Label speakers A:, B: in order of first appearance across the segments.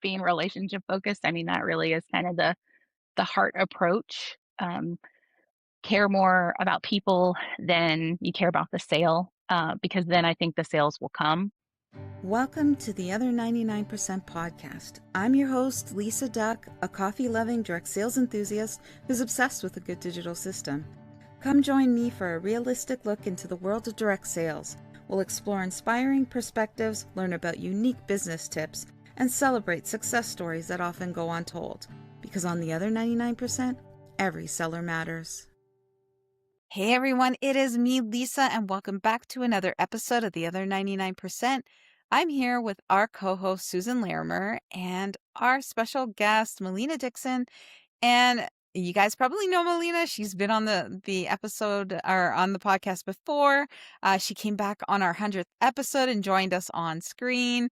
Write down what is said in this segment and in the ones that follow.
A: being relationship focused. I mean, that really is kind of the heart approach. Care more about people than you care about the sale, because then I think the sales will come.
B: Welcome to the Other 99% podcast. I'm your host, Lisa Duck, a coffee loving direct sales enthusiast who's obsessed with a good digital system. Come join me for a realistic look into the world of direct sales. We'll explore inspiring perspectives, learn about unique business tips, and celebrate success stories that often go untold. Because on the other 99%, every seller matters. Hey everyone, it is me, Lisa, and welcome back to another episode of the Other 99%. I'm here with our co-host Susan Larimer and our special guest Melina Dixon. And you guys probably know Melina. She's been on the episode or on the podcast before. She came back on our 100th episode and joined us on screen.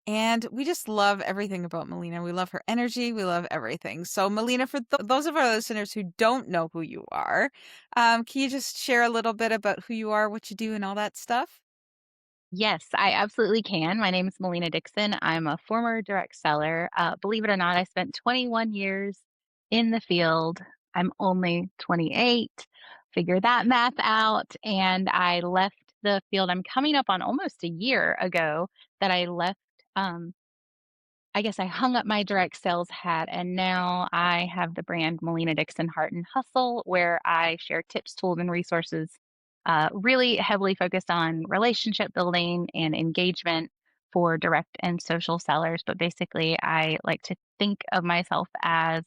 B: And we just love everything about Melina. We love her energy. We love everything. So, Melina, for those of our listeners who don't know who you are, can you just share a little bit about who you are, what you do, and all that stuff?
A: Yes, I absolutely can. My name is Melina Dixon. I'm a former direct seller. Believe it or not, I spent 21 years in the field. I'm only 28. Figure that math out. And I left the field. I'm coming up on almost a year ago that I left. Um, I guess I hung up my direct sales hat, and now I have the brand Melina Dixon Heart and Hustle, where I share tips, tools, and resources, really heavily focused on relationship building and engagement for direct and social sellers. But basically, I like to think of myself as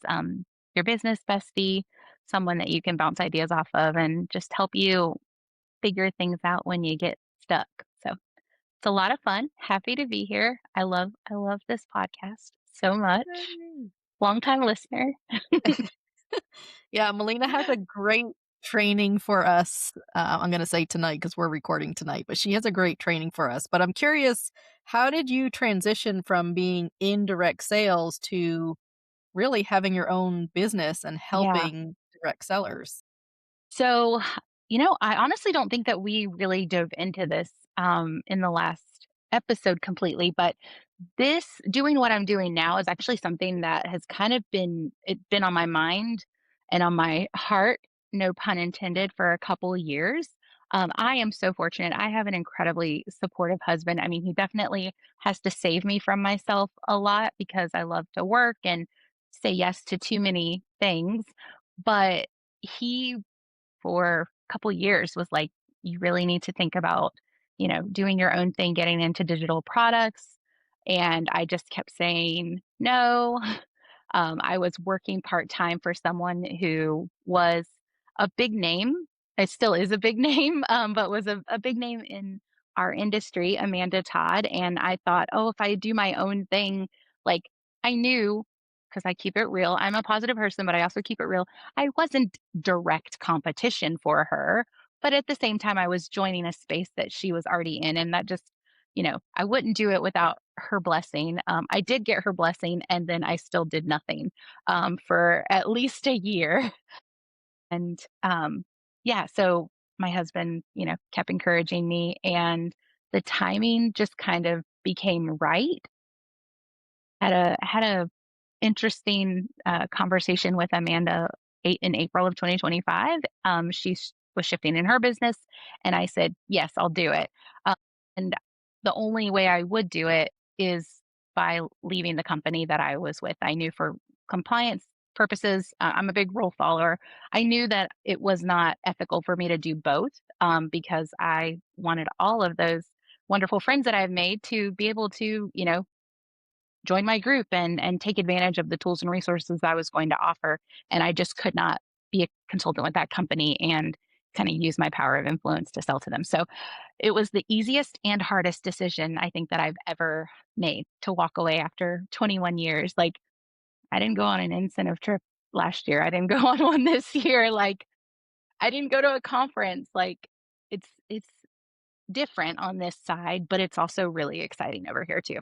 A: your business bestie, someone that you can bounce ideas off of and just help you figure things out when you get stuck. So it's a lot of fun. Happy to be here. I love this podcast so much.
C: Yay.
A: Longtime listener.
C: Yeah, Melina has a great training for us. I'm going to say tonight because we're recording tonight, but she has a great training for us. But I'm curious, how did you transition from being in direct sales to really having your own business and
A: Yeah.
C: helping direct sellers?
A: So, I honestly don't think that we really dove into this in the last episode completely, but this doing what I'm doing now is actually something that has kind of been on my mind and on my heart, no pun intended, for a couple of years. I am so fortunate. I have an incredibly supportive husband. I mean, he definitely has to save me from myself a lot because I love to work and say yes to too many things. But he, for a couple years, was like, you really need to think about, doing your own thing, getting into digital products. And I just kept saying no. I was working part time for someone who was a big name. It still is a big name, but was a big name in our industry, Amanda Todd. And I thought, oh, if I do my own thing, like I knew, because I keep it real. I'm a positive person, but I also keep it real. I wasn't direct competition for her, but at the same time, I was joining a space that she was already in. And that just, I wouldn't do it without her blessing. I did get her blessing, and then I still did nothing for at least a year. And yeah, so my husband, kept encouraging me, and the timing just kind of became right. Had a interesting conversation with Amanda in April of 2025. Was shifting in her business, and I said, "Yes, I'll do it." And the only way I would do it is by leaving the company that I was with. I knew for compliance purposes, I'm a big rule follower. I knew that it was not ethical for me to do both, because I wanted all of those wonderful friends that I've made to be able to, join my group and take advantage of the tools and resources I was going to offer. And I just could not be a consultant with that company and kind of use my power of influence to sell to them. So it was the easiest and hardest decision I think that I've ever made, to walk away after 21 years. Like, I didn't go on an incentive trip last year. I didn't go on one this year. Like, I didn't go to a conference. Like, it's different on this side, but it's also really exciting over here too.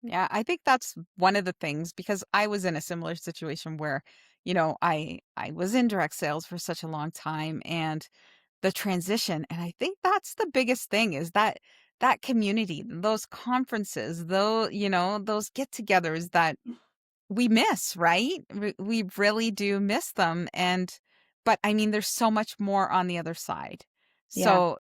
B: Yeah, I think that's one of the things because I was in a similar situation where, I was in direct sales for such a long time and the transition, and I think that's the biggest thing is that that community, those conferences, though, those get-togethers that we miss, right? We really do miss them. But I mean, there's so much more on the other side.
A: Yeah.
B: So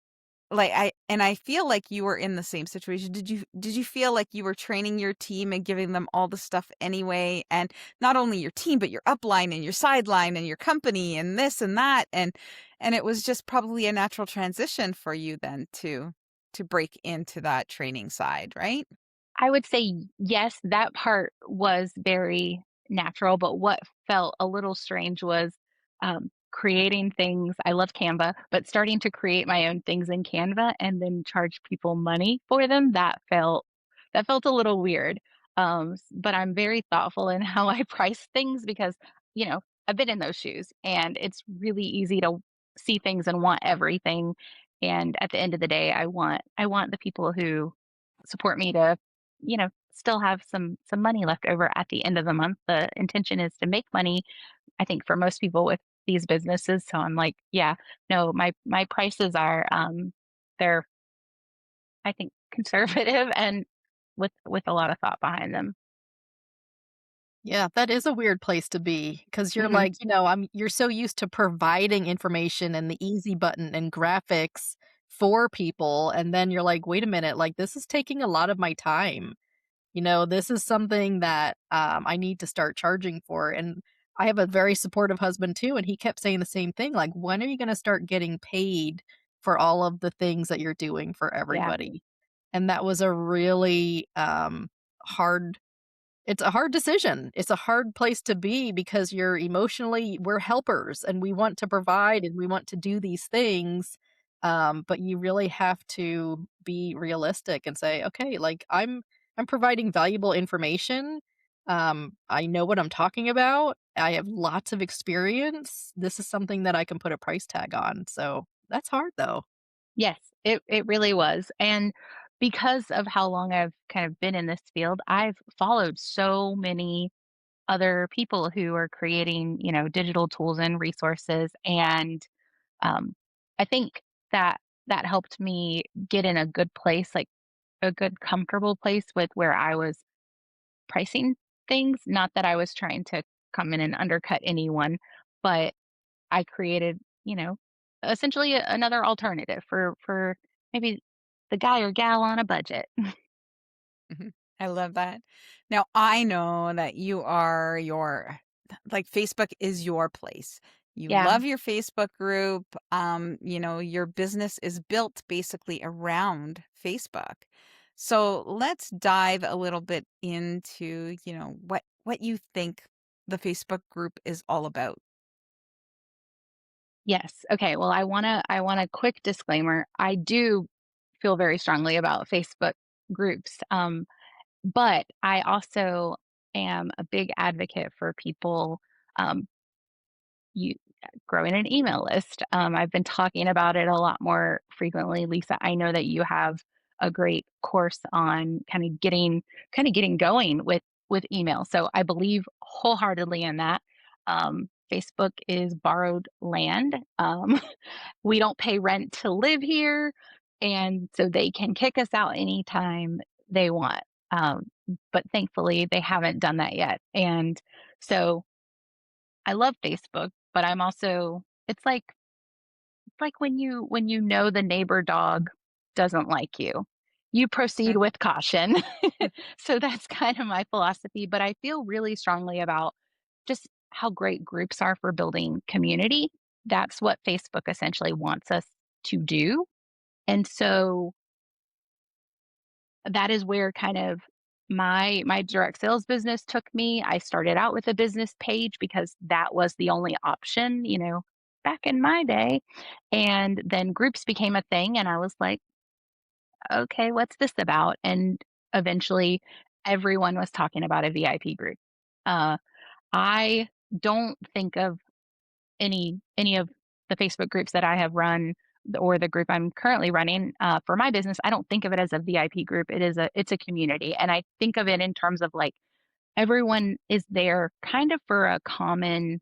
B: I feel like you were in the same situation. Did you feel like you were training your team and giving them all the stuff anyway? And not only your team, but your upline and your sideline and your company and this and that. And it was just probably a natural transition for you then to break into that training side, right?
A: I would say yes, that part was very natural, but what felt a little strange was, creating things. I love Canva, but starting to create my own things in Canva and then charge people money for them, that felt a little weird. But I'm very thoughtful in how I price things because, I've been in those shoes, and it's really easy to see things and want everything, and at the end of the day, I want the people who support me to still have some money left over at the end of the month. The intention is to make money, I think, for most people with these businesses. So I'm like, yeah, no, my prices are they're, I think, conservative and with a lot of thought behind them.
C: Yeah, that is a weird place to be because you're
B: Mhm.
C: like, you're so used to providing information and the easy button and graphics for people. And then you're like, wait a minute, like this is taking a lot of my time. This is something that I need to start charging for. And I have a very supportive husband too. And he kept saying the same thing like, when are you going to start getting paid for all of the things that you're doing for
A: Yeah.
C: everybody? And that was a really hard it's a hard decision. It's a hard place to be because we're helpers and we want to provide and we want to do these things. But you really have to be realistic and say, okay, like I'm providing valuable information. I know what I'm talking about. I have lots of experience. This is something that I can put a price tag on. So that's hard though.
A: Yes, it really was. And because of how long I've kind of been in this field, I've followed so many other people who are creating, digital tools and resources. And um, I think that that helped me get in a good place, like a good, comfortable place with where I was pricing things. Not that I was trying to come in and undercut anyone, but I created, essentially another alternative for maybe the guy or gal on a budget.
B: Mhm. I love that. Now, I know that you are Facebook is your place. You
A: Yeah.
B: love your Facebook group. Your business is built basically around Facebook. So let's dive a little bit into, what you think the Facebook group is all about.
A: Yes. Okay. Well, I want a quick disclaimer. I do feel very strongly about Facebook groups, but I also am a big advocate for people um, you growing an email list. I've been talking about it a lot more frequently. Lisa, I know that you have a great course on kind of getting going with email. So I believe wholeheartedly in that. Facebook is borrowed land. We don't pay rent to live here, and so they can kick us out anytime they want. Um, but thankfully, they haven't done that yet. And so I love Facebook, but I'm also it's like when you know the neighbor dog doesn't like you. You proceed with caution. So that's kind of my philosophy, but I feel really strongly about just how great groups are for building community. That's what Facebook essentially wants us to do. And so that is where kind of my direct sales business took me. I started out with a business page because that was the only option, back in my day. And then groups became a thing and I was like, "Okay, what's this about?" And eventually everyone was talking about a VIP group. Uh I don't think of any of the Facebook groups that I have run or the group I'm currently running for my business. I don't think of it as a VIP group. It's a community, and I think of it in terms of like everyone is there kind of for a common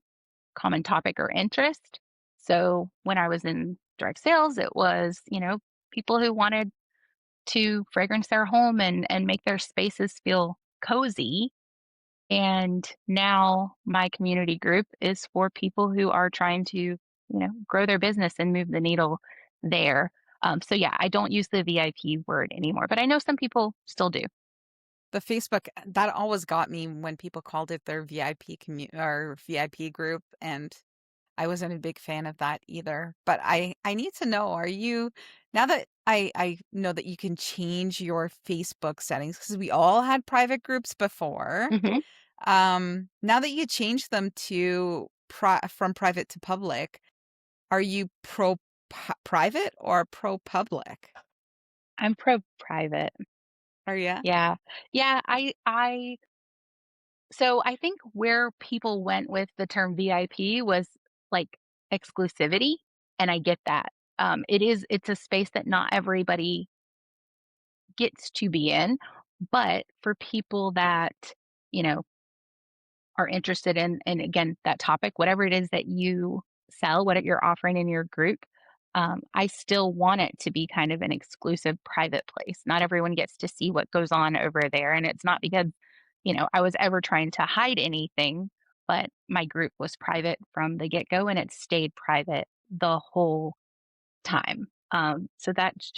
A: topic or interest. So when I was in direct sales, it was people who wanted to fragrance their home and make their spaces feel cozy. And now my community group is for people who are trying to, grow their business and move the needle there. So yeah, I don't use the VIP word anymore, but I know some people still do.
B: The Facebook, that always got me when people called it their VIP or VIP group, and I wasn't a big fan of that either. But I need to know, are you, now that I know that you can change your Facebook settings, because we all had private groups before.
A: Hmm.
B: Now that you change them to from private to public, are you pro private or pro public?
A: I'm pro private.
B: Are you?
A: Yeah. Yeah, so I think where people went with the term VIP was like exclusivity, and I get that. It's a space that not everybody gets to be in, but for people that, you know, are interested in, and again, that topic, whatever it is that you sell, what you're offering in your group, I still want it to be kind of an exclusive private place. Not everyone gets to see what goes on over there. And it's not because, I was ever trying to hide anything, but my group was private from the get go and it stayed private the whole time. So that's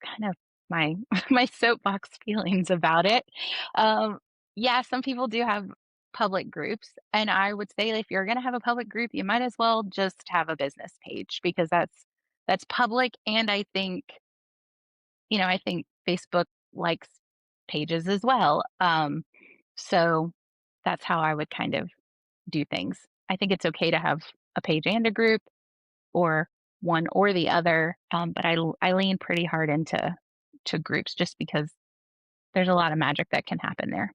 A: kind of my my soapbox feelings about it. Um, yeah, some people do have public groups, and I would say if you're going to have a public group, you might as well just have a business page because that's public. And I think Facebook likes pages as well. So that's how I would kind of do things. I think it's okay to have a page and a group or one or the other. But I lean pretty hard into to groups just because there's a lot of magic that can happen there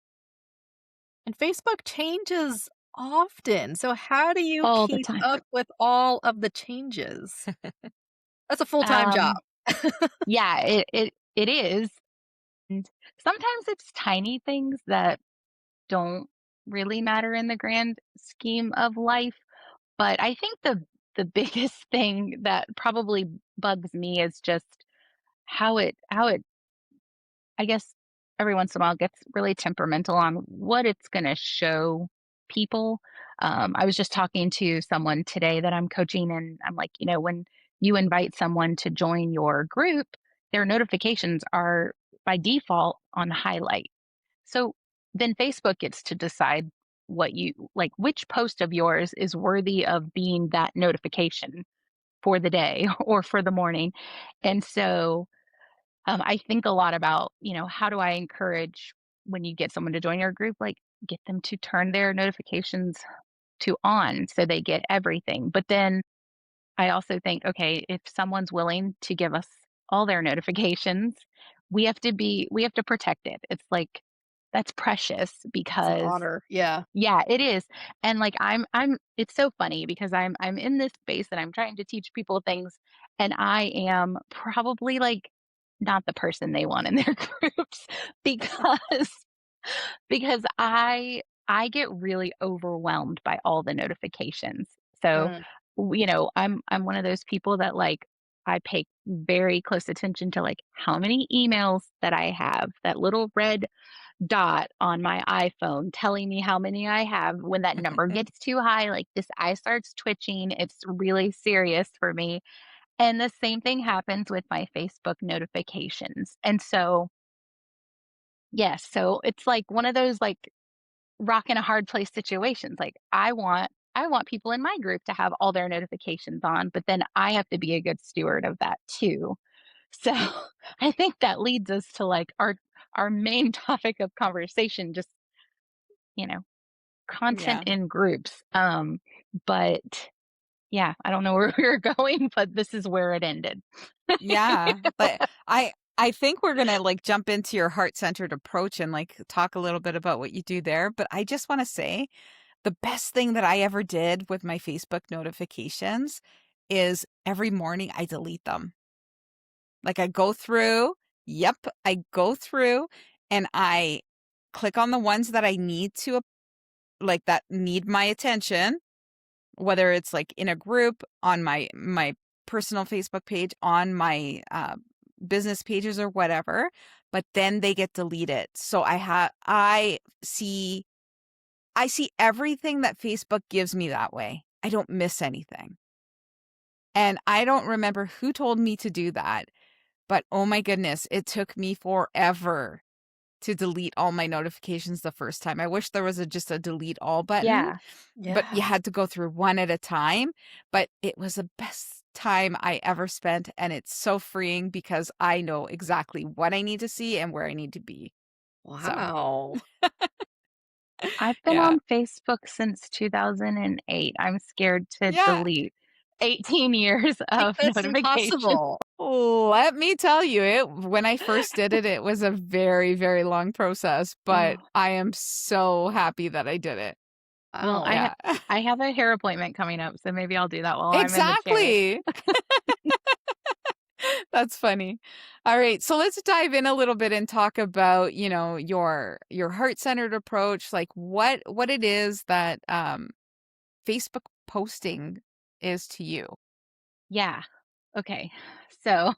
C: And Facebook changes often. So how do you
A: all the
C: keep
A: time.
C: up with all of the changes? That's a full-time job.
A: Um, yeah, it is. And sometimes it's tiny things that don't really matter in the grand scheme of life. But I think the biggest thing that probably bugs me is just how it I guess every once in a while gets really temperamental on what it's going to show people. I was just talking to someone today that I'm coaching, and I'm like, when you invite someone to join your group, their notifications are by default on highlight. So then Facebook gets to decide what you like, which post of yours is worthy of being that notification for the day or for the morning. And so I think a lot about, how do I encourage when you get someone to join your group, like get them to turn their notifications to on so they get everything. But then I also think, okay, if someone's willing to give us all their notifications, we have to protect it. It's like that's precious
C: It's an
A: because
C: honor. Yeah.
A: yeah, it is. And like I'm it's so funny because I'm in this space and I'm trying to teach people things and I am probably like not the person they want in their groups because because I get really overwhelmed by all the notifications. So,
C: Mm.
A: I'm one of those people that like I pay very close attention to like how many emails that I have, that little red dot on my iPhone telling me how many I have. When that number gets too high, like this eye starts twitching. It's really serious for me. And the same thing happens with my Facebook notifications. And so, yes, so it's like one of those like rock in a hard place situations. Like I want people in my group to have all their notifications on, but then I have to be a good steward of that too. So I think that leads us to like our main topic of conversation, just, you know, content
B: Yeah.
A: in groups. But yeah, I don't know where we were going, but this is where it ended.
B: Yeah, but I think we're gonna like jump into your heart-centered approach and like talk a little bit about what you do there. But I just want to say the best thing that I ever did with my Facebook notifications is every morning I delete them. Like I go through, yep, I go through and I click on the ones that I need to like that need my attention, whether it's like in a group on my personal Facebook page, on my business pages or whatever, but then they get deleted. So I see everything that Facebook gives me that way. I don't miss anything. And I don't remember who told me to do that, but oh my goodness, it took me forever to delete all my notifications the first time. I wish there was just a delete all button,
A: Yeah.
B: but you
C: Yeah.
B: had to go through one at a time. But it was the best time I ever spent. And it's so freeing because I know exactly what I need to see and where I need to be. So,
C: Wow.
A: I've been
B: yeah.
A: on Facebook since 2008. I'm scared to
B: Yeah.
A: delete 18 years
C: I think
A: of
C: that's
A: notifications.
C: impossible.
B: Let me tell you, when I first did it, it was a very, very long process, but
A: Oh,
B: I am so happy that I did it.
A: well,
C: Wow.
B: Yeah.
A: I have a hair appointment coming up, so maybe I'll do that while I'm in the chair.
B: Exactly. That's funny. All right, so let's dive in a little bit and talk about, your heart-centered approach, like what it is that Facebook posting is to you.
A: Yeah. Okay. So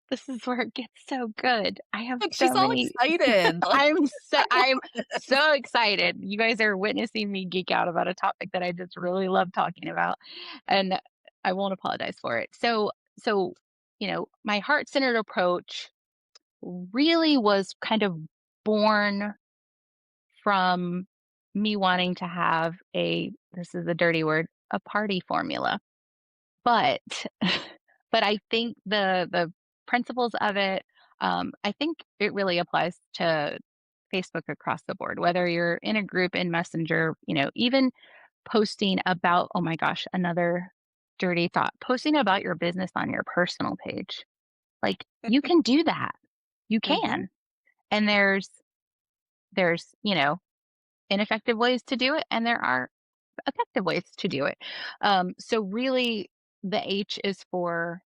A: this is where it gets so good. I have
C: Look, she's
A: so
C: all
A: many.
C: excited. Like,
A: I'm so excited. You guys are witnessing me geek out about a topic that I just really love talking about, and I won't apologize for it. So my heart-centered approach really was kind of born from me wanting to have this is a dirty word, a party formula. But but I think the principles of it, I think it really applies to Facebook across the board, whether you're in a group in Messenger, even posting about, oh my gosh, another dirty thought, posting about your business on your personal page. Like you can do that. You
B: Mhm.
A: can. And there's, ineffective ways to do it and there are effective ways to do it. So really, the H is for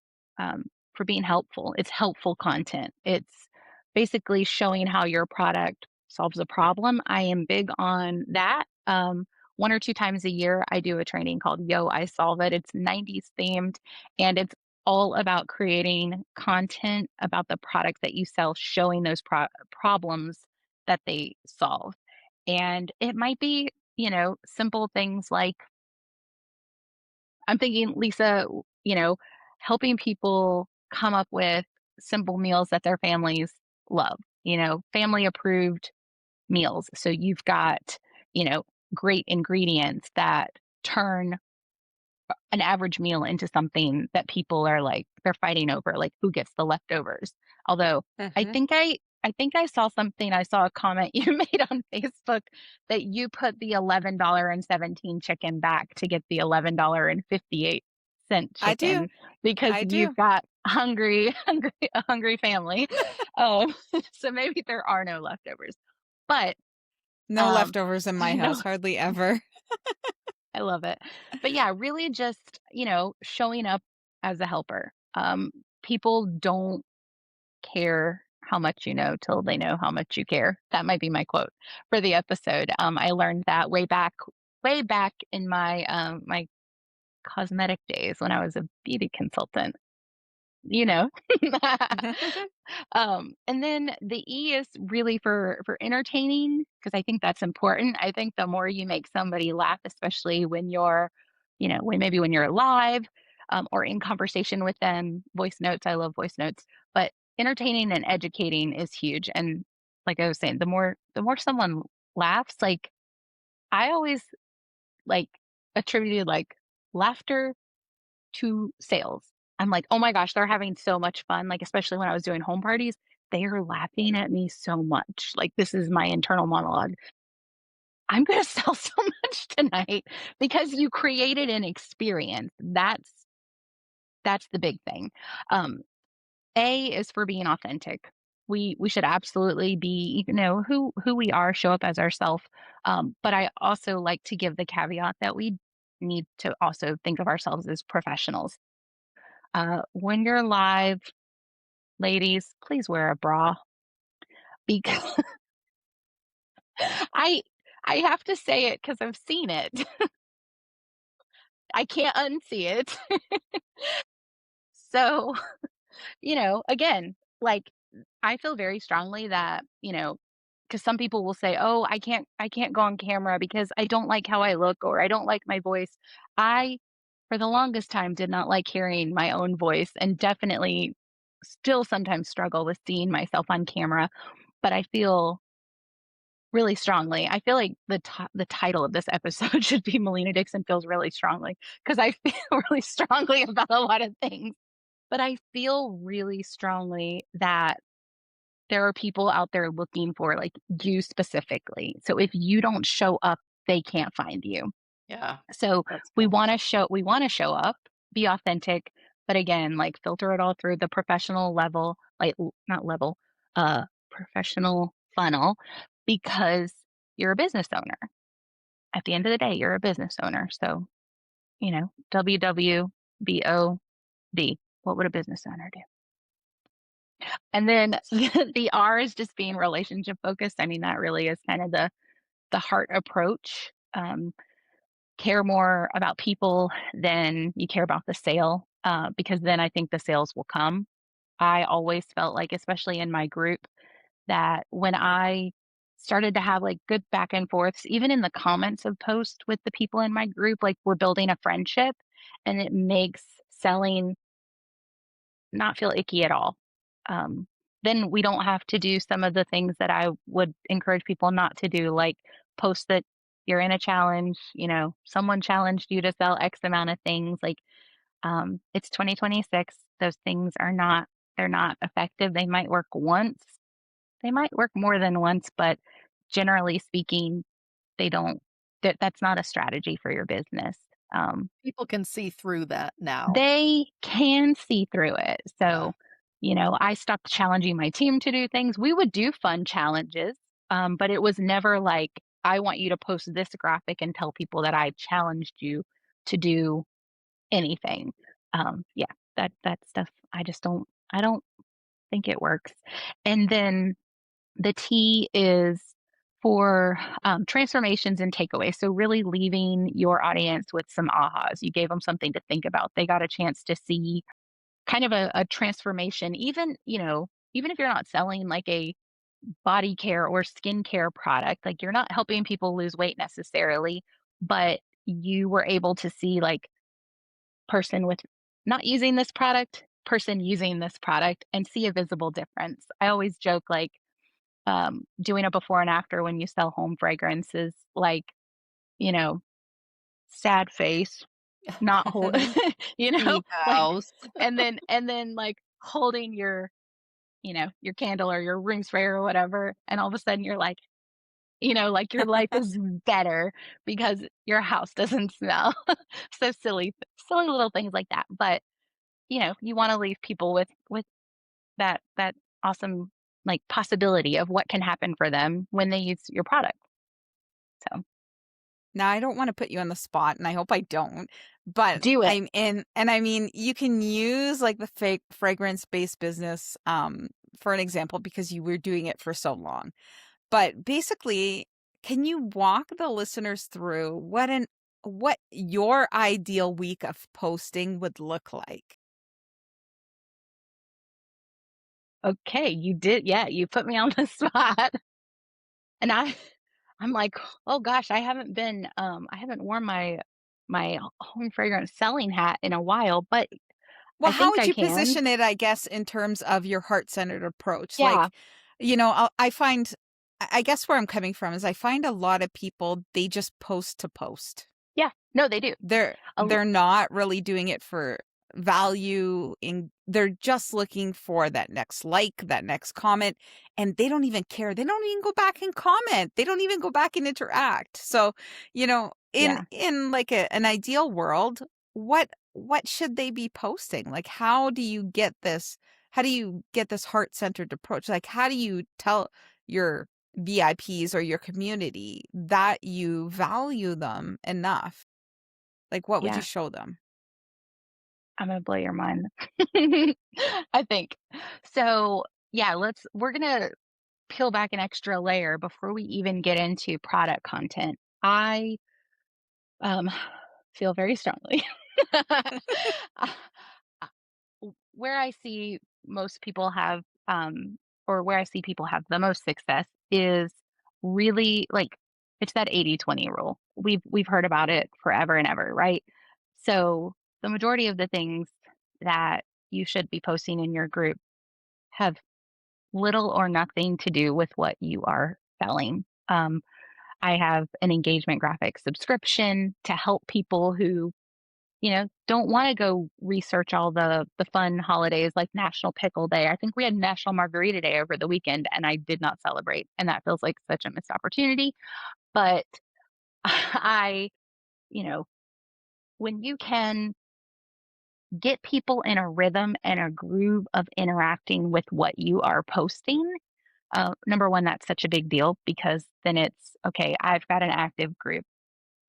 A: being helpful. It's helpful content. It's basically showing how your product solves a problem. I am big on that. One or two times a year, I do a training called Yo, I Solve It. It's 90s themed, and it's all about creating content about the products that you sell, showing those problems that they solve. And it might be simple things like I'm thinking, Lisa, helping people come up with simple meals that their families love, family approved meals. So you've got, you know, great ingredients that turn an average meal into something that people are like they're fighting over, like who gets the leftovers. Although I
B: Mhm.
A: think I I think I saw something, I saw a comment you made on Facebook that you put the $11.17 chicken back to get the $11.58
B: I do.
A: chicken because
B: I
A: you've
B: do.
A: got a hungry family. Oh, so maybe there are no leftovers. But
B: No
A: um
B: leftovers in my
A: no,
B: house, hardly ever.
A: I love it. But yeah, really just, showing up as a helper. People don't care how much you know till they know how much you care. That might be my quote for the episode. I learned that way back in my cosmetic days when I was a beauty consultant. You know. And then the E is really for entertaining because I think that's important. I think the more you make somebody laugh, especially when you're, when you're live or in conversation with them, voice notes. I love voice notes, but entertaining and educating is huge. And like I was saying, the more someone laughs, like I always like attributed like laughter to sales. I'm like, "Oh my gosh, they're having so much fun." Like, especially when I was doing home parties, they are laughing at me so much. Like, this is my internal monologue. I'm gonna sell so much tonight because you created an experience. That's the big thing. Um, A is for being authentic. We should absolutely be, who we are, show up as ourselves. But I also like to give the caveat that we need to also think of ourselves as professionals. When you're live, ladies, please wear a bra because I I have to say it because I've seen it. I can't unsee it. So Again, like I feel very strongly that, because some people will say, "Oh, I can't go on camera because I don't like how I look or I don't like my voice." I, for the longest time, did not like hearing my own voice and definitely still sometimes struggle with seeing myself on camera, but I feel really strongly. I feel like the title of this episode should be Melina Dixon feels really strongly because I feel really strongly about a lot of things. But I feel really strongly that there are people out there looking for like you specifically. So if you don't show up, they can't find you.
C: Yeah,
A: So
C: that's
A: we
C: true.
A: want to show up, be authentic, but again, like filter it all through the professional level, like not level, professional funnel because you're a business owner. At the end of the day, you're a business owner. So, WWBOD. What would a business owner do? And then the R is just being relationship focused. I mean, that really is kind of the heart approach. Care more about people than you care about the sale, because then I think the sales will come. I always felt like, especially in my group, that when I started to have like good back and forths, even in the comments of posts with the people in my group, like we're building a friendship and it makes selling not feel icky at all. Um, then we don't have to do some of the things that I would encourage people not to do, like post that you're in a challenge, someone challenged you to sell X amount of things. Like, it's 2026. Those things they're not effective. They might work once, they might work more than once, but generally speaking, they don't, that's not a strategy for your business. Um,
C: People can see through that now.
A: they can see through it.
C: Yeah.
A: So, I stopped challenging my team to do things. We would do fun challenges, but it was never like, I want you to post this graphic and tell people that I challenged you to do anything. Yeah, that stuff I don't think it works. And then the T is for transformations and takeaways. So, really leaving your audience with some ahas. You gave them something to think about. They got a chance to see kind of a transformation, even if you're not selling like a body care or skincare product, like you're not helping people lose weight necessarily, but you were able to see like person with not using this product, person using this product, and see a visible difference. I always joke like doing a before and after when you sell home fragrances, like, you know, sad face, not hold,
C: Beanie
A: like,
C: cows.
A: and then like holding your candle or your room spray or whatever, and all of a sudden you're like, like your life is better because your house doesn't smell. So silly little things like that. But you want to leave people with that awesome like possibility of what can happen for them when they use your product. So
B: Now, I don't wanna put you on the spot, and I hope I don't, but
A: do it.
B: I mean, you can use, like, the fake fragrance-based business, for an example because you were doing it for so long. But, basically, can you walk the listeners through what your ideal week of posting would look like?
A: Okay, you did. Yeah, you put me on the spot. And I'm like, "Oh gosh, I haven't worn my home fragrance selling hat in a while, but
B: Well,
A: I
B: how
A: think
B: would
A: I
B: you
A: can."
B: position it, I guess, in terms of your heart-centered approach?
A: Yeah,
B: Like, I find I guess where I'm coming from is I find a lot of people, they just post to post.
A: yeah. No, they do. A
B: They're not really doing it for value in they're just looking for that next like, that next comment, and they don't even care. They don't even go back and comment. They don't even go back and interact. So,
A: Yeah,
B: in like an ideal world, what should they be posting? Like how do you get this heart-centered approach? Like how do you tell your VIPs or your community that you value them enough? Like, what would you
A: yeah.
B: show them?
A: I'm gonna blow your mind. I think. So, yeah, we're gonna peel back an extra layer before we even get into product content. I um feel very strongly. Uh, where I see most people have, or where I see people have the most success is really like it's that 80-20 rule. We've heard about it forever and ever, right? So the majority of the things that you should be posting in your group have little or nothing to do with what you are selling. I have an engagement graphic subscription to help people who, don't want to go research all the fun holidays like National Pickle Day. I think we had National Margarita Day over the weekend and I did not celebrate. And that feels like such a missed opportunity. But I, you know, when you can get people in a rhythm and a groove of interacting with what you are posting, number one, that's such a big deal because then it's okay, I've got an active group.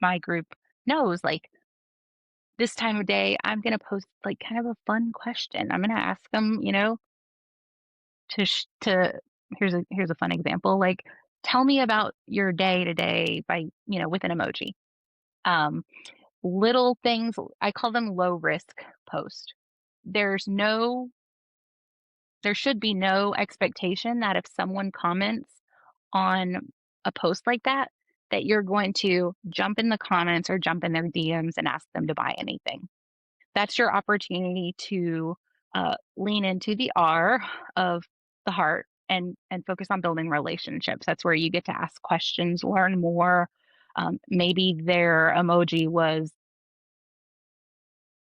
A: My group knows like this time of day, I'm going to post like kind of a fun question. I'm going to ask them, to here's a fun example. Like, tell me about your day today by, with an emoji. Um, Little things, I call them low risk post. There's no there should be no expectation that if someone comments on a post like that, that you're going to jump in the comments or jump in their DMs and ask them to buy anything. That's your opportunity to lean into the R of the heart and focus on building relationships. That's where you get to ask questions, learn more. Maybe their emoji was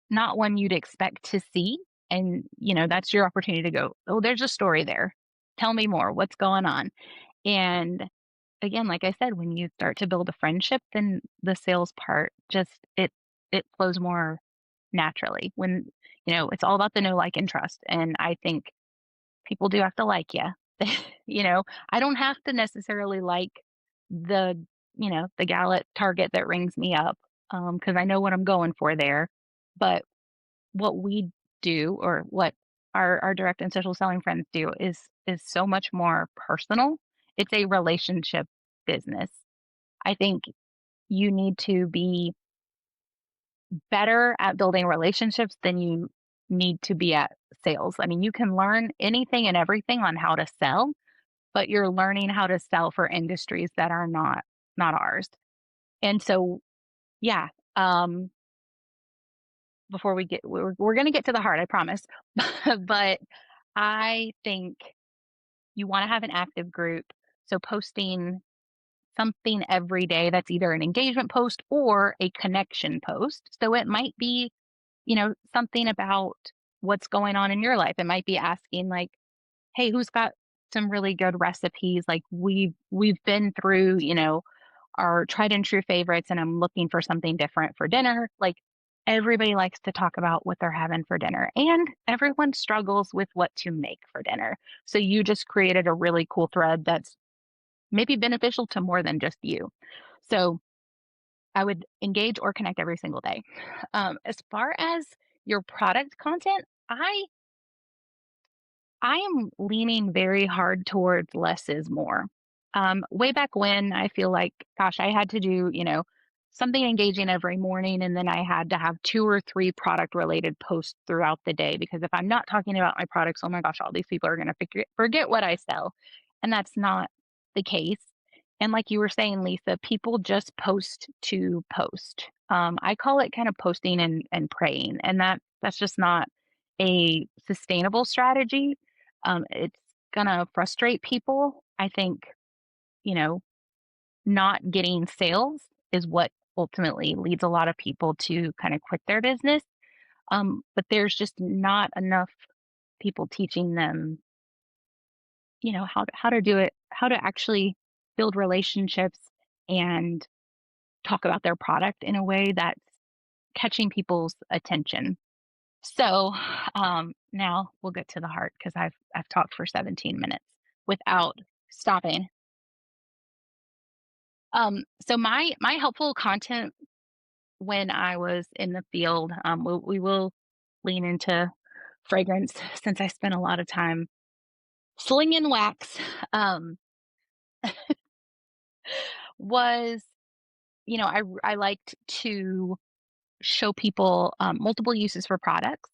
A: not one you'd expect to see. And, that's your opportunity to go, oh, there's a story there. Tell me more. What's going on? And again, like I said, when you start to build a friendship, then the sales part just it flows more naturally. When, it's all about the know, like, and trust. And I think people do have to like you. you know, I don't have to necessarily like the, the gal at Target that rings me up because I know what I'm going for there. But what we do or what our direct and social selling friends do is so much more personal. It's a relationship business. I think you need to be better at building relationships than you need to be at sales. I mean, you can learn anything and everything on how to sell, but you're learning how to sell for industries that are not ours. And so, yeah, um, before we're going to get to the heart, I promise. But I think you want to have an active group. So posting something every day that's either an engagement post or a connection post. So it might be, something about what's going on in your life. It might be asking like, hey, who's got some really good recipes? Like we've been through, our tried and true favorites and I'm looking for something different for dinner. Like everybody likes to talk about what they're having for dinner and everyone struggles with what to make for dinner. So you just created a really cool thread that's maybe beneficial to more than just you. So I would engage or connect every single day. As far as your product content, I am leaning very hard towards less is more. Way back when, I feel like, gosh, I had to do, something engaging every morning, and then I had to have 2 or 3 product related posts throughout the day because if I'm not talking about my products, oh my gosh, all these people are going to forget what I sell. And that's not the case. And like you were saying, Lisa, people just post to post. I call it kind of posting and praying, and that's just not a sustainable strategy. It's gonna frustrate people. I think, you know, not getting sales is what ultimately leads a lot of people to kind of quit their business. But there's just not enough people teaching them, how to do it, how to actually build relationships and talk about their product in a way that's catching people's attention. So now we'll get to the heart because I've talked for 17 minutes without stopping. So my helpful content when I was in the field, we will lean into fragrance since I spent a lot of time slinging wax. Um, was I liked to show people multiple uses for products.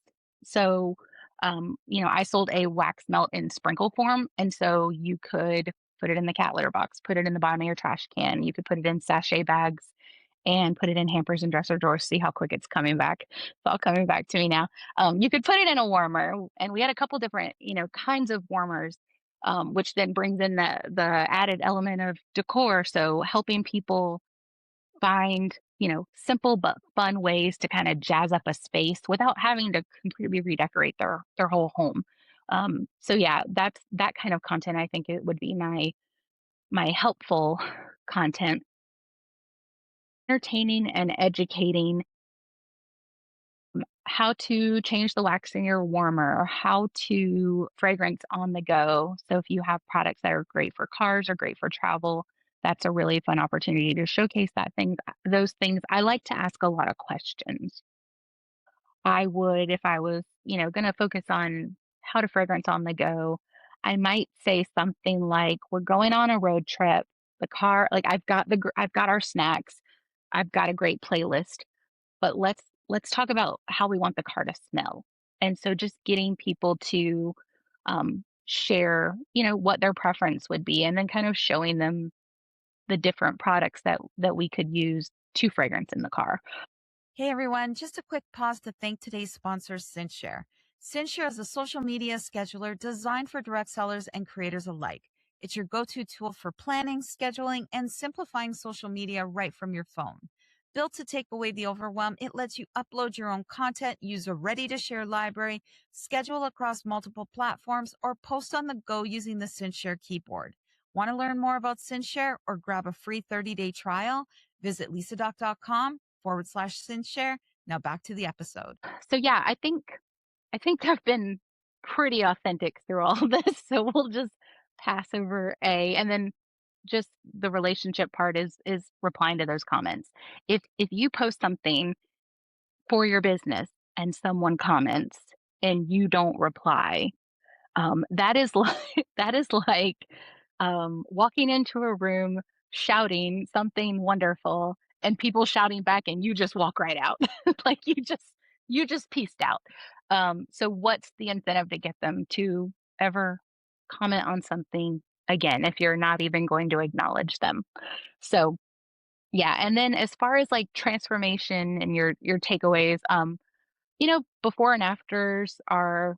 A: So I sold a wax melt in sprinkle form. And so you could put it in the cat litter box, put it in the bottom of your trash can. You could put it in sachet bags and put it in hampers and dresser drawers. See how quick it's coming back. It's all coming back to me now. You could put it in a warmer, and we had a couple different, kinds of warmers, which then brings in the added element of decor. So helping people find, simple but fun ways to kind of jazz up a space without having to completely redecorate their whole home. So yeah, that's that kind of content. I think it would be my helpful content, entertaining and educating, how to change the wax in your warmer, or how to fragrance on the go. So if you have products that are great for cars or great for travel, that's a really fun opportunity to showcase those things. I like to ask a lot of questions. I would, if I was, going to focus on how to fragrance on the go, I might say something like, "We're going on a road trip. The car, like I've got our snacks. I've got a great playlist, but let's talk about how we want the car to smell." And so just getting people to share, what their preference would be, and then kind of showing them the different products that we could use to fragrance in the car.
B: Hey everyone, just a quick pause to thank today's sponsor, CinchShare. CinchShare is a social media scheduler designed for direct sellers and creators alike. It's your go-to tool for planning, scheduling, and simplifying social media right from your phone. Built to take away the overwhelm, it lets you upload your own content, use a ready-to-share library, schedule across multiple platforms, or post on the go using the CinchShare keyboard. Want to learn more about CinchShare or grab a free 30-day trial? Visit lisadoc.com/CinchShare. Now back to the episode.
A: So yeah, I think I've been pretty authentic through all this. So we'll just pass over A, and then just the relationship part is replying to those comments. If you post something for your business and someone comments and you don't reply, that is like that is like walking into a room shouting something wonderful and people shouting back and you just walk right out. Like you just pieced out. So what's the incentive to get them to ever comment on something again if you're not even going to acknowledge them? So yeah, and then as far as like transformation and your takeaways, before and afters are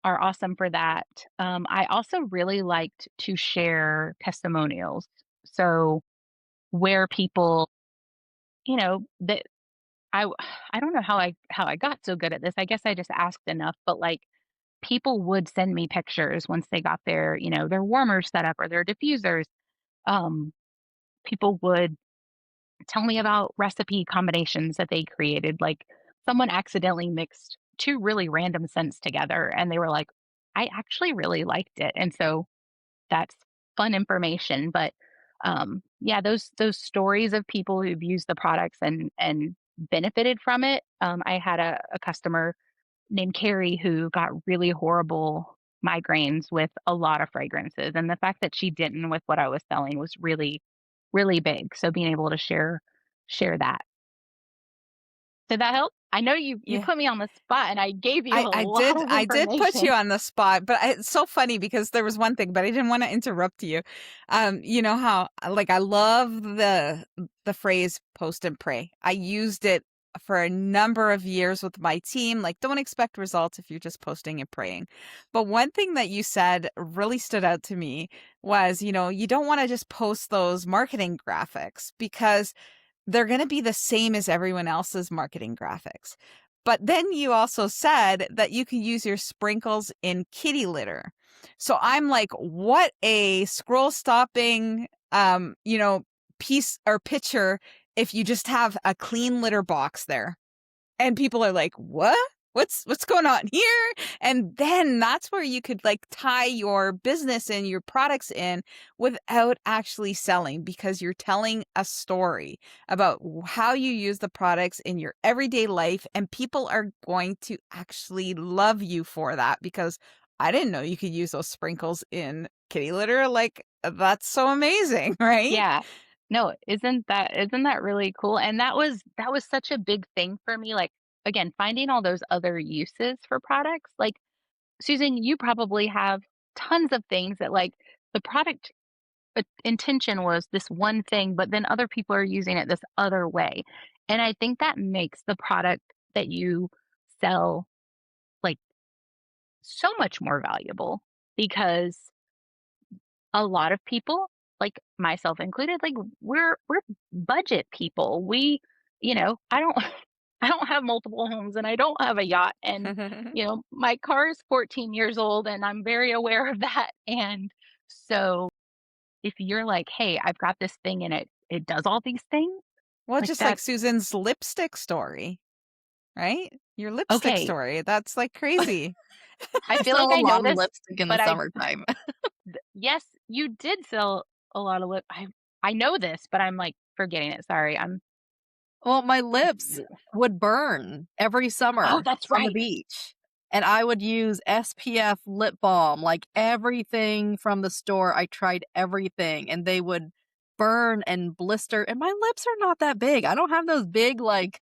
A: awesome for that. I also really liked to share testimonials. So where people, that I I don't know how I got so good at this. I guess I just asked enough, but like people would send me pictures once they got their warmers set up or their diffusers. Um, People would tell me about recipe combinations that they created. Like someone accidentally mixed two really random scents together and they were like, I actually really liked it. And so that's fun information. But yeah, those stories of people who've used the products and benefited from it. I had a customer named Carrie who got really horrible migraines with a lot of fragrances, and the fact that she didn't with what I was selling was really really big. So being able to share that. Did that help? I know you
B: Yeah.
A: put me on the spot and I gave you
B: I,
A: a
B: I
A: lot
B: did
A: of
B: I did put you
A: information.
B: on the spot, but it's so funny because there was one thing, but I didn't want to interrupt you. You know how like I love the phrase post and pray. I used it for a number of years with my team. Like, don't expect results if you're just posting and praying. But one thing that you said really stood out to me was, you don't want to just post those marketing graphics because they're going to be the same as everyone else's marketing graphics. But then you also said that you can use your sprinkles in kitty litter. So I'm like, what a scroll stopping, piece or picture if you just have a clean litter box there. And people are like, "What? What's going on here?" And then that's where you could like tie your business and your products in without actually selling because you're telling a story about how you use the products in your everyday life and people are going to actually love you for that because I didn't know you could use those sprinkles in kitty litter. Like that's so amazing, right?
A: Yeah. No, isn't that really cool? And that was such a big thing for me, like, again, finding all those other uses for products. Like, Susan, you probably have tons of things that like the product intention was this one thing, but then other people are using it this other way. And I think that makes the product that you sell like so much more valuable because a lot of people, like myself included, like we're budget people. I don't I don't have multiple homes and I don't have a yacht and my car is 14 years old and I'm very aware of that. And so if you're like, "Hey, I've got this thing and it does all these things,"
B: Well,
A: like
B: just like
A: that
B: Susan's lipstick story, right? Your lipstick
A: okay,
B: story. That's like crazy.
A: I
C: I
A: feel like
C: sell a
A: I know
C: lot of
A: this,
C: lipstick in the
A: but
C: summertime.
A: yes, you did sell a lot of lip I know this, but I'm, like, forgetting it, sorry, I'm
C: Well, my lips would burn every
A: Oh,
C: summer
A: that's
C: on the
A: right.
C: beach, and I would use SPF lip balm, like, everything from the store, I tried everything, and they would burn and blister, and my lips are not that big. I don't have those big, like,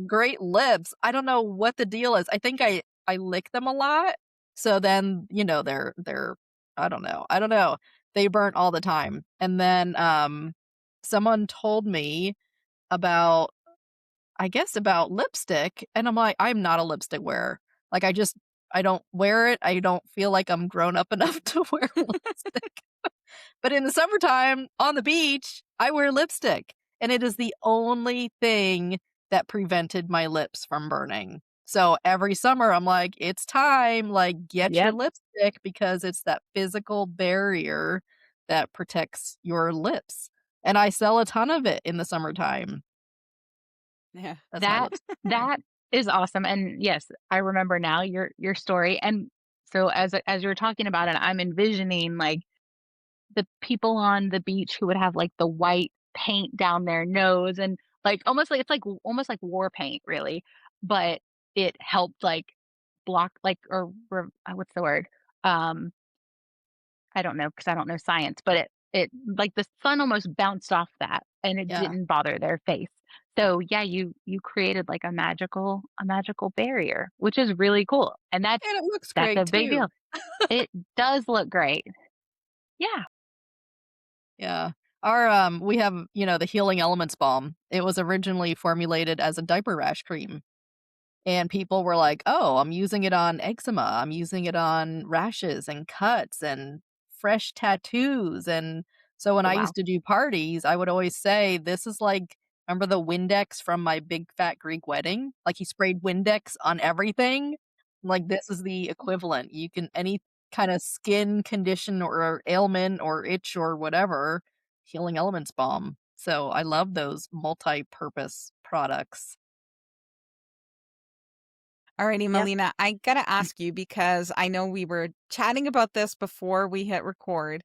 C: great lips. I don't know what the deal is. I think I lick them a lot, so then, they're I don't know. They burn all the time, and then, someone told me about I guess about lipstick, and I'm like, "I'm not a lipstick wearer." Like, I don't wear it, I don't feel like I'm grown up enough to wear lipstick. But in the summertime, on the beach, I wear lipstick, and it is the only thing that prevented my lips from burning. So, every summer, I'm like, "It's time, like, get your
A: Yep,
C: lipstick," because it's that physical barrier that protects your lips, and I sell a ton of it in the summertime.
B: Yeah.
C: That's my
A: that
C: lips.
A: that is awesome, and yes, I remember now your story, and so as you were talking about it, I'm envisioning, like, the people on the beach who would have, like, the white paint down their nose and, like, almost like it's like almost like war paint, really, but it helped, like, block, like, or what's the word? Um, I don't know because I don't know science, but it like, the sun almost bounced off that, and it
C: Yeah.
A: didn't bother their face. So, yeah, you created, like, a magical barrier, which is really cool, and
C: And it looks
A: that's a
C: great
A: big
C: too.
A: deal. It does look great. Yeah.
C: Yeah. We have, the Healing Elements balm. It was originally formulated as a diaper rash cream. And people were like, "Oh, I'm using it on eczema. I'm using it on rashes and cuts and fresh tattoos." And so when
A: Oh,
C: I
A: wow.
C: used to do parties, I would always say, "This is like, remember the Windex from my big fat Greek wedding? Like he sprayed Windex on everything? Like this is the equivalent. You can any kind of skin condition or ailment or itch or whatever, Healing Elements balm." So I love those multi-purpose products.
B: Alrighty,
A: Yep.
B: Melina, I gotta ask you because I know we were chatting about this before we hit record,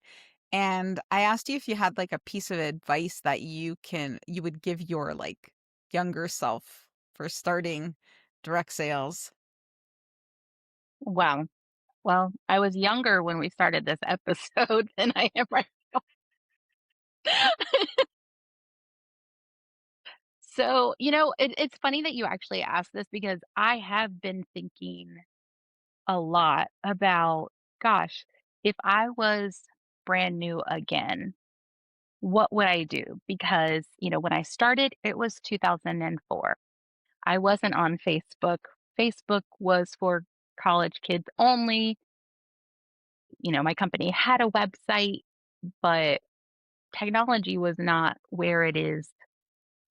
B: and I asked you if you had like a piece of advice that you would give your like younger self for starting direct sales.
A: Wow. Well, I was younger when we started this episode than I am right now. So, it's funny that you actually asked this because I have been thinking a lot about, gosh, if I was brand new again, what would I do? Because, when I started, it was 2004. I wasn't on Facebook. Facebook was for college kids only. My company had a website, but technology was not where it is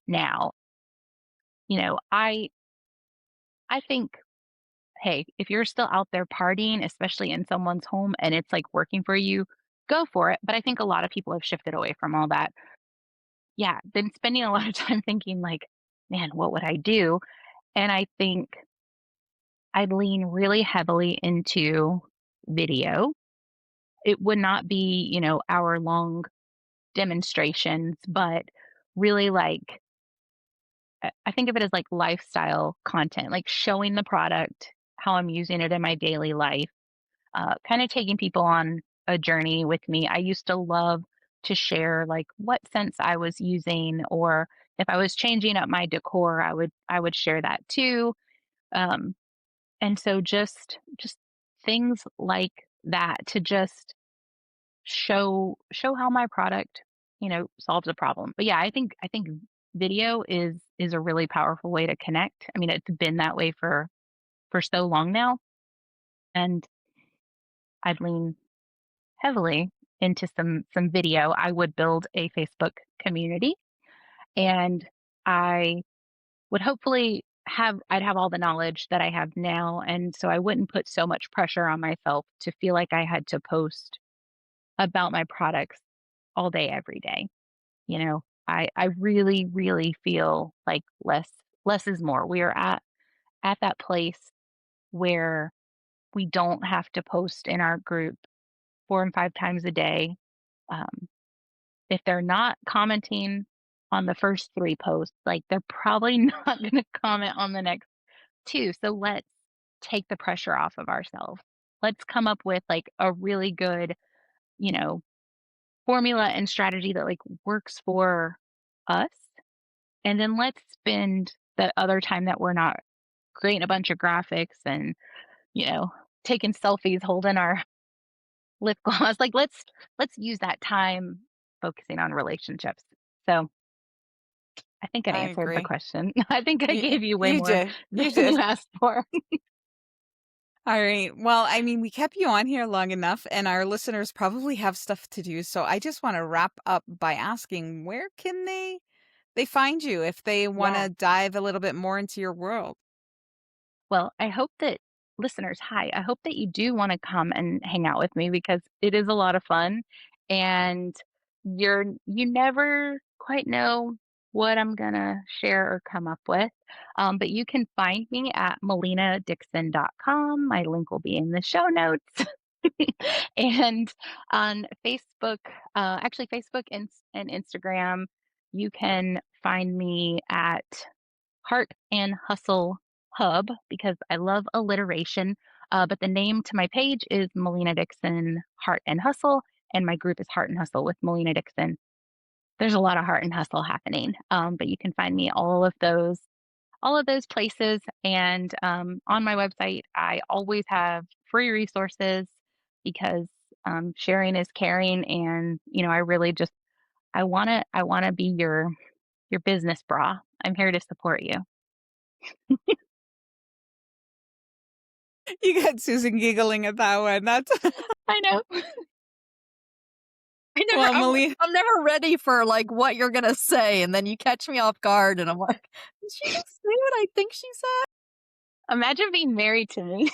A: now. I think, hey, if you're still out there partying, especially in someone's home and it's like working for you, go for it. But I think a lot of people have shifted away from all that. Yeah, been spending a lot of time thinking like, man, what would I do? And I think I'd lean really heavily into video. It would not be, hour long demonstrations, but really like I think of it as like lifestyle content, like showing the product, how I'm using it in my daily life, kind of taking people on a journey with me. I used to love to share like what scents I was using, or if I was changing up my decor, I would share that too. Um, and so just things like that to just show how my product, solves a problem. But yeah, I think video is a really powerful way to connect. I mean, it's been that way for so long now, and I'd lean heavily into some video. I would build a Facebook community, and I would hopefully I'd have all the knowledge that I have now, and so I wouldn't put so much pressure on myself to feel like I had to post about my products all day every day. I really, really feel like less is more. We are at that place where we don't have to post in our group 4 and 5 times a day. Um, if they're not commenting on the first 3 posts, like, they're probably not gonna comment on the next 2. So let's take the pressure off of ourselves. Let's come up with, like, a really good, you know, formula and strategy that, like, works for us, and then let's spend the other time that we're not creating a bunch of graphics and, you know, taking selfies holding our lip gloss. Like, let's use that time focusing on relationships. So, I think I
B: I
A: answered the
B: agree.
A: question. I think I
B: You,
A: gave you way
B: you
A: more
B: did.
A: than
B: You
A: you
B: did.
A: asked for.
B: All right. Well, I mean, we kept you on here long enough, and our listeners probably have stuff to do. So I just want to wrap up by asking, where can they find you if they want
A: Yeah.
B: to dive a little bit more into your world?
A: Well, I hope that listeners, hi, I hope that you do want to come and hang out with me because it is a lot of fun and you never quite know what I'm going to share or come up with. But you can find me at melinadixon.com. My link will be in the show notes. And on Facebook, actually Facebook and Instagram, you can find me at Heart and Hustle Hub because I love alliteration. But the name to my page is Melina Dixon Heart and Hustle, and my group is Heart and Hustle with Melina Dixon. There's a lot of heart and hustle happening, but you can find me all of those places. And on my website, I always have free resources because sharing is caring, and I really just I wanna be your business bra. I'm here to support you.
B: You got Susan giggling at that one. That's
A: I know.
C: I never
B: well,
C: I'm
B: Malia.
C: I'm never ready for, like, what you're gonna say, and then you catch me off guard, and I'm like, "Did she just say what I think she said?"
A: Imagine being married to me.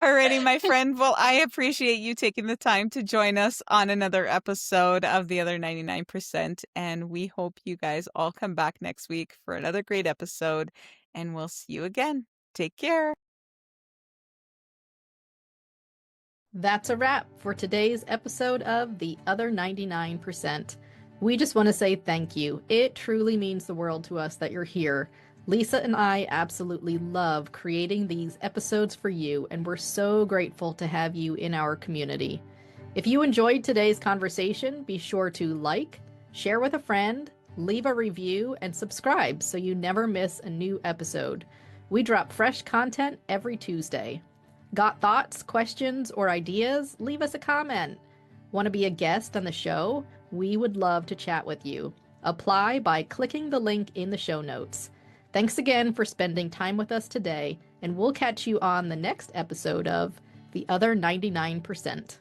B: Alrighty, my friend. Well, I appreciate you taking the time to join us on another episode of The Other 99%. And we hope you guys all come back next week for another great episode. And we'll see you again. Take care.
C: That's a wrap for today's episode of The Other 99%. We just want to say thank you. It truly means the world to us that you're here. Lisa and I absolutely love creating these episodes for you, and we're so grateful to have you in our community. If you enjoyed today's conversation, be sure to like, share with a friend, leave a review, and subscribe so you never miss a new episode. We drop fresh content every Tuesday. Got thoughts, questions, or ideas? Leave us a comment. Want to be a guest on the show? We would love to chat with you. Apply by clicking the link in the show notes. Thanks again for spending time with us today, and we'll catch you on the next episode of The Other 99%.